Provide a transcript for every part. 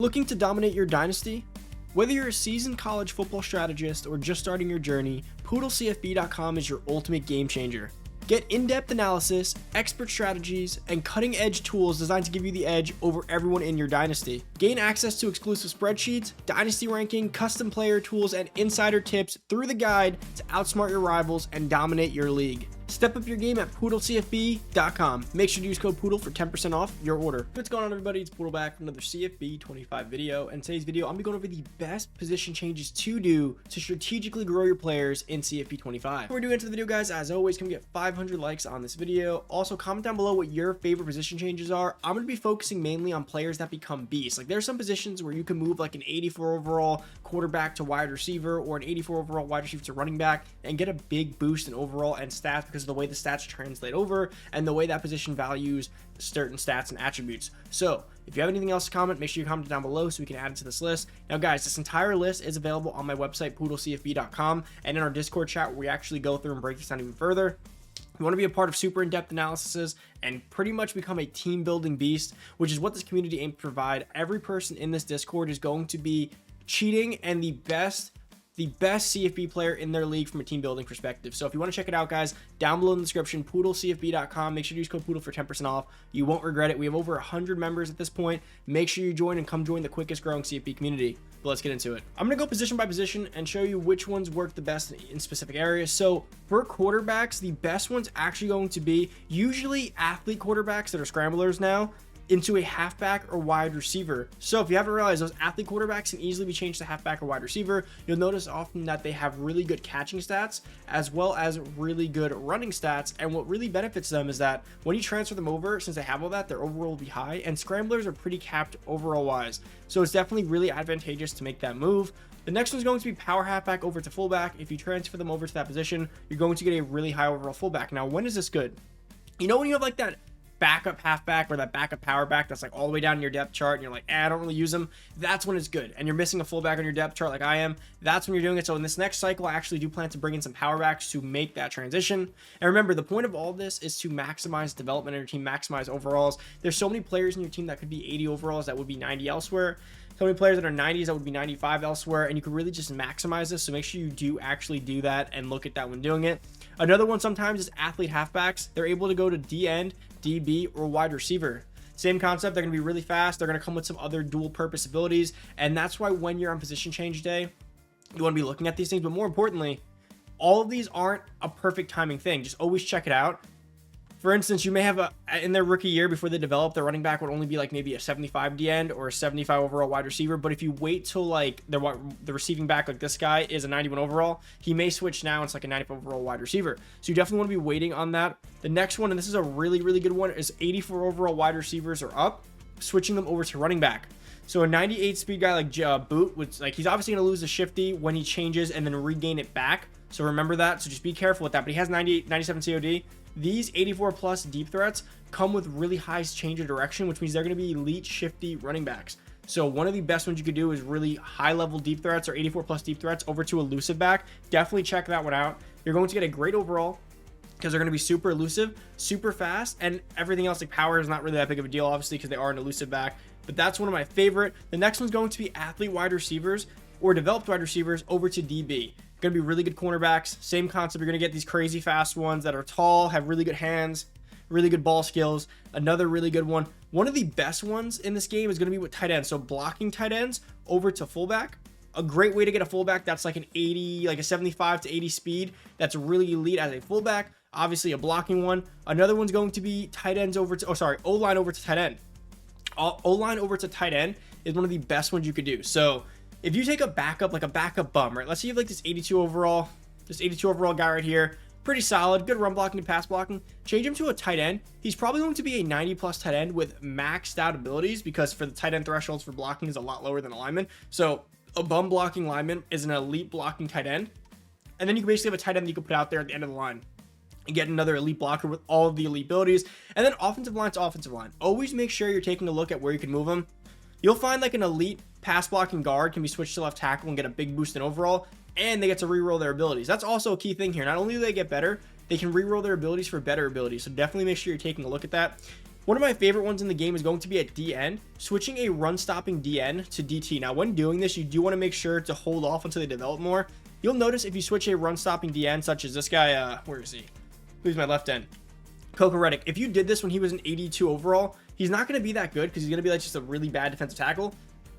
Looking to dominate your dynasty? Whether you're a seasoned college football strategist or just starting your journey, PoodleCFB.com is your ultimate game changer. Get in-depth analysis, expert strategies, and cutting-edge tools designed to give you the edge over everyone in your dynasty. Gain access to exclusive spreadsheets, dynasty ranking, custom player tools, and insider tips through the guide to outsmart your rivals and dominate your league. Step up your game at PoodleCFB.com. Make sure to use code Poodle for 10% off your order. What's going on, everybody? It's Poodle back with another CFB 25 video. And today's video, I'm going to be going over the best position changes to do to strategically grow your players in CFB 25. Before we do into the video, guys, as always, can we get 500 likes on this video? Also, comment down below what your favorite position changes are. I'm going to be focusing mainly on players that become beasts. Like, there's some positions where you can move like an 84 overall quarterback to wide receiver or an 84 overall wide receiver to running back and get a big boost in overall and stats because of the way the stats translate over and the way that position values certain stats and attributes. So if you have anything else to comment, make sure you comment down below so we can add it to this list. Now, guys, this entire list is available on my website, PoodleCFB.com, and in our Discord chat where we actually go through and break this down even further. You want to be a part of super in-depth analysis and pretty much become a team building beast, which is what this community aims to provide. Every person in this Discord is going to be cheating and the best CFB player in their league from a team building perspective. So if you want to check it out, guys, down below in the description, PoodleCFB.com. Make sure to use code Poodle for 10% off. You won't regret it. We have over 100 members at this point. Make sure you join and come join the quickest growing CFB community. But let's get into it. I'm going to go position by position and show you which ones work the best in specific areas. So for quarterbacks, the best one's actually going to be usually athlete quarterbacks that are scramblers now into a halfback or wide receiver. So if you haven't realized, those athlete quarterbacks can easily be changed to halfback or wide receiver. You'll notice often that they have really good catching stats as well as really good running stats. And what really benefits them is that when you transfer them over, since they have all that, their overall will be high, and scramblers are pretty capped overall wise. So it's definitely really advantageous to make that move. The next one's going to be power halfback over to fullback. If you transfer them over to that position, you're going to get a really high overall fullback. Now, when is this good? You know, when you have like that backup halfback or that backup power back that's like all the way down in your depth chart and you're like, I don't really use them, that's when it's good. And you're missing a fullback on your depth chart like I am, that's when you're doing it. So in this next cycle, I actually do plan to bring in some power backs to make that transition. And remember, the point of all this is to maximize development in your team, maximize overalls. There's so many players in your team that could be 80 overalls that would be 90 elsewhere. So many players that are 90s that would be 95 elsewhere, and you can really just maximize this. So make sure you do actually do that and look at that when doing it. Another one sometimes is athlete halfbacks. They're able to go to D-end, DB, or wide receiver. Same concept. They're going to be really fast. They're going to come with some other dual purpose abilities, and that's why when you're on position change day, you want to be looking at these things. But more importantly, all of these aren't a perfect timing thing. Just always check it out. For instance, you may have in their rookie year before they develop, their running back would only be like maybe a 75 D-end or a 75 overall wide receiver. But if you wait till like the receiving back, like this guy is a 91 overall, he may switch now. It's like a 95 overall wide receiver. So you definitely want to be waiting on that. The next one, and this is a really, really good one, is 84 overall wide receivers are up, switching them over to running back. So a 98 speed guy like Boot, which like he's obviously going to lose the shifty when he changes and then regain it back. So remember that. So just be careful with that. But he has 97 COD. These 84 plus deep threats come with really high change of direction, which means they're going to be elite shifty running backs. So one of the best ones you could do is really high level deep threats or 84 plus deep threats over to elusive back. Definitely check that one out. You're going to get a great overall because they're going to be super elusive, super fast, and everything else like power is not really that big of a deal, obviously, because they are an elusive back. But that's one of my favorite. The next one's going to be athlete wide receivers or developed wide receivers over to DB. Going to be really good cornerbacks. Same concept. You're going to get these crazy fast ones that are tall, have really good hands, really good ball skills. Another really good one. One of the best ones in this game is going to be with tight ends. So blocking tight ends over to fullback. A great way to get a fullback that's like an 80, like a 75 to 80 speed. That's really elite as a fullback. Obviously a blocking one. Another one's going to be tight ends over to, O-line over to tight end. O-line over to tight end is one of the best ones you could do. So if you take a backup, like a backup bum, right? Let's say you have like this 82 overall guy right here. Pretty solid, good run blocking and pass blocking. Change him to a tight end. He's probably going to be a 90 plus tight end with maxed out abilities because for the tight end thresholds for blocking is a lot lower than a lineman. So a bum blocking lineman is an elite blocking tight end. And then you can basically have a tight end that you can put out there at the end of the line and get another elite blocker with all of the elite abilities. And then offensive line to offensive line. Always make sure you're taking a look at where you can move them. You'll find like an elite pass blocking guard can be switched to left tackle and get a big boost in overall, and they get to reroll their abilities. That's also a key thing here. Not only do they get better, they can reroll their abilities for better abilities. So definitely make sure you're taking a look at that. One of my favorite ones in the game is going to be at DN, switching a run-stopping DN to DT. Now, when doing this, you do want to make sure to hold off until they develop more. You'll notice if you switch a run-stopping DN, such as this guy, where is he? Who's my left end? Coco Reddick. If you did this when he was an 82 overall, he's not going to be that good because he's going to be like just a really bad defensive tackle.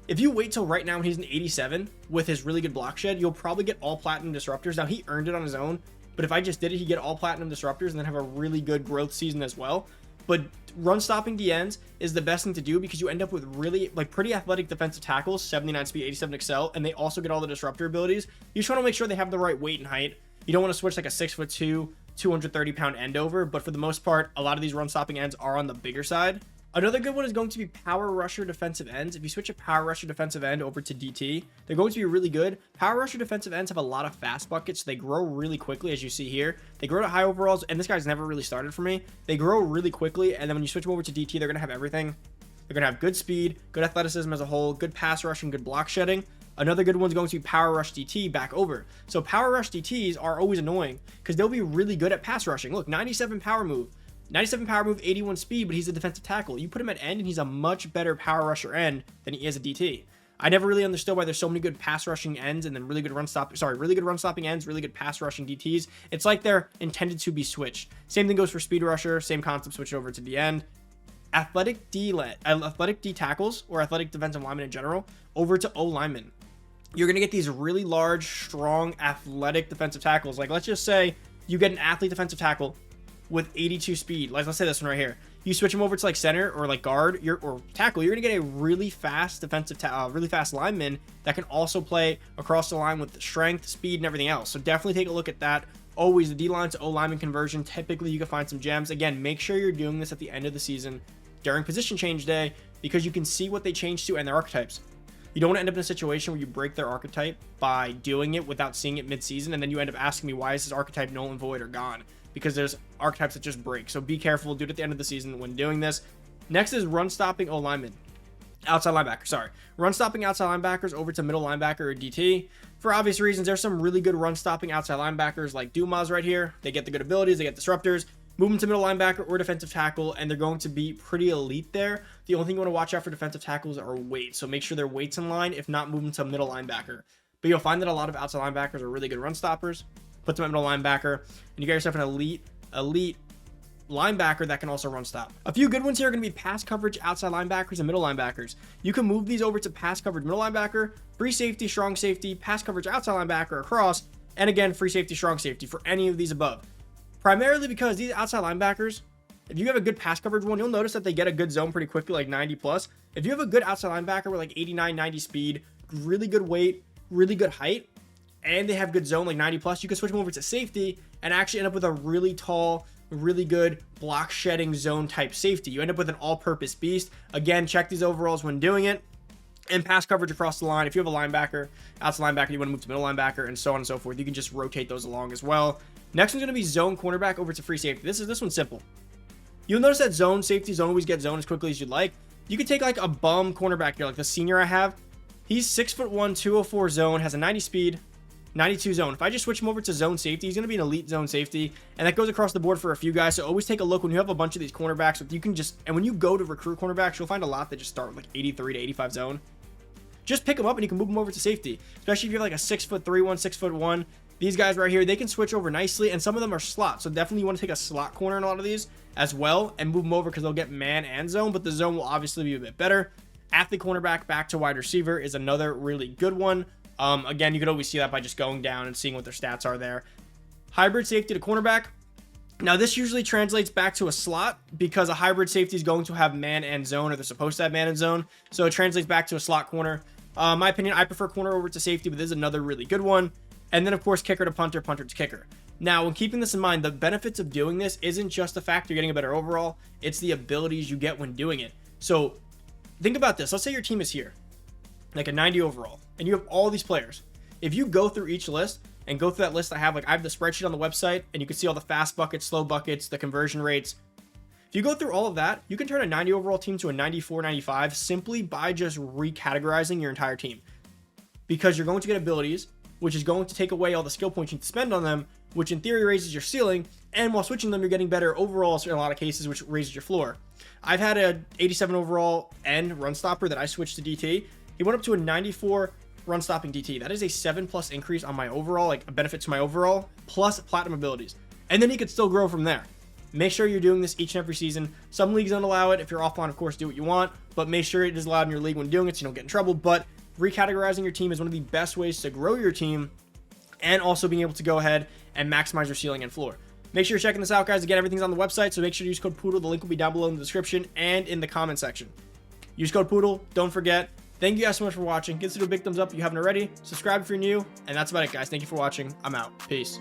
If you wait till right now when he's an 87 with his really good block shed, you'll probably get all platinum disruptors. Now, he earned it on his own, but if I just did it, he'd get all platinum disruptors and then have a really good growth season as well. But run stopping DNs is the best thing to do because you end up with really like pretty athletic defensive tackles, 79 speed, 87 excel, and they also get all the disruptor abilities. You just want to make sure they have the right weight and height. You don't want to switch like a 6'2", 230-pound end over, but for the most part, a lot of these run stopping ends are on the bigger side. Another good one is going to be power rusher defensive ends. If you switch a power rusher defensive end over to DT, they're going to be really good. Power rusher defensive ends have a lot of fast buckets. So they grow really quickly, as you see here. They grow to high overalls, and this guy's never really started for me. They grow really quickly, and then when you switch them over to DT, they're going to have everything. They're going to have good speed, good athleticism as a whole, good pass rushing, good block shedding. Another good one is going to be Power Rush DT back over. So Power Rush DTs are always annoying because they'll be really good at pass rushing. Look, 97 power move, 81 speed, but he's a defensive tackle. You put him at end and he's a much better power rusher end than he is a DT. I never really understood why there's so many good pass rushing ends and then really good run stopping ends, really good pass rushing DTs. It's like they're intended to be switched. Same thing goes for speed rusher, same concept, switch it over to the end. Athletic D tackles or athletic defensive linemen in general over to O linemen. You're going to get these really large, strong, athletic defensive tackles. Like, let's just say you get an athlete defensive tackle with 82 speed. Like, let's say this one right here. You switch him over to like center or like guard or tackle. You're going to get a really fast really fast lineman that can also play across the line with strength, speed, and everything else. So definitely take a look at that. Always the D-line to O-lineman conversion. Typically, you can find some gems. Again, make sure you're doing this at the end of the season during position change day because you can see what they change to and their archetypes. You don't want to end up in a situation where you break their archetype by doing it without seeing it mid-season, and then you end up asking me, why is this archetype null and void or gone? Because there's archetypes that just break. So be careful. Do it at the end of the season when doing this. Next is run-stopping O-lineman. Outside linebacker, sorry. Run-stopping outside linebackers over to middle linebacker or DT. For obvious reasons, there's some really good run-stopping outside linebackers like Dumas right here. They get the good abilities. They get disruptors. Move them to middle linebacker or defensive tackle, and they're going to be pretty elite there. The only thing you want to watch out for defensive tackles are weight. So make sure their weight's in line. If not, move them to middle linebacker. But you'll find that a lot of outside linebackers are really good run stoppers. Put them at middle linebacker, and you get yourself an elite linebacker that can also run stop. A few good ones here are going to be pass coverage outside linebackers and middle linebackers. You can move these over to pass coverage middle linebacker, free safety, strong safety, pass coverage outside linebacker across, and again, free safety, strong safety for any of these above. Primarily because these outside linebackers, if you have a good pass coverage one, you'll notice that they get a good zone pretty quickly, like 90 plus. If you have a good outside linebacker with like 89, 90 speed, really good weight, really good height, and they have good zone like 90 plus, you can switch them over to safety and actually end up with a really tall, really good block shedding zone type safety. You end up with an all-purpose beast. Again, check these overalls when doing it. And pass coverage across the line. If you have a linebacker, outside linebacker, you want to move to middle linebacker, and so on and so forth. You can just rotate those along as well. Next one's going to be zone cornerback over to free safety. This one's simple. You'll notice that zone safeties don't always get zone as quickly as you'd like. You could take like a bum cornerback here, like the senior I have. He's 6'1", 204 zone, has a 90 speed, 92 zone. If I just switch him over to zone safety, he's going to be an elite zone safety, and that goes across the board for a few guys. So always take a look when you have a bunch of these cornerbacks. And when you go to recruit cornerbacks, you'll find a lot that just start with like 83 to 85 zone. Just pick them up and you can move them over to safety, especially if you have like a 6'3", 6'1". These guys right here, they can switch over nicely, and some of them are slots. So definitely you want to take a slot corner in a lot of these as well and move them over because they'll get man and zone, but the zone will obviously be a bit better. Athlete cornerback back to wide receiver is another really good one. Again, you could always see that by just going down and seeing what their stats are there. Hybrid safety to cornerback. Now, this usually translates back to a slot because a hybrid safety is going to have man and zone, or they're supposed to have man and zone. So it translates back to a slot corner. My opinion, I prefer corner over to safety, but this is another really good one. And then, of course, kicker to punter, punter to kicker. Now, when keeping this in mind, the benefits of doing this isn't just the fact you're getting a better overall. It's the abilities you get when doing it. So think about this. Let's say your team is here, like a 90 overall, and you have all these players. If you go through each list and go through that list, I have the spreadsheet on the website, and you can see all the fast buckets, slow buckets, the conversion rates. If you go through all of that, you can turn a 90 overall team to a 94, 95 simply by just recategorizing your entire team. Because you're going to get abilities, which is going to take away all the skill points you need to spend on them, which in theory raises your ceiling, and while switching them, you're getting better overall in a lot of cases, which raises your floor. I've had a 87 overall end run stopper that I switched to DT. He went up to a 94 run stopping DT. That is a 7+ increase on my overall, like a benefit to my overall, plus platinum abilities. And then he could still grow from there. Make sure you're doing this each and every season. Some leagues don't allow it. If you're offline, of course, do what you want, but make sure it is allowed in your league when doing it so you don't get in trouble. But recategorizing your team is one of the best ways to grow your team and also being able to go ahead and maximize your ceiling and floor. Make sure you're checking this out, guys. Again, everything's on the website, so make sure to use code Poodle. The link will be down below in the description and in the comment section. Use code Poodle. Don't forget. Thank you guys so much for watching. Give this video a big thumbs up if you haven't already. Subscribe if you're new, and that's about it, guys. Thank you for watching. I'm out. Peace.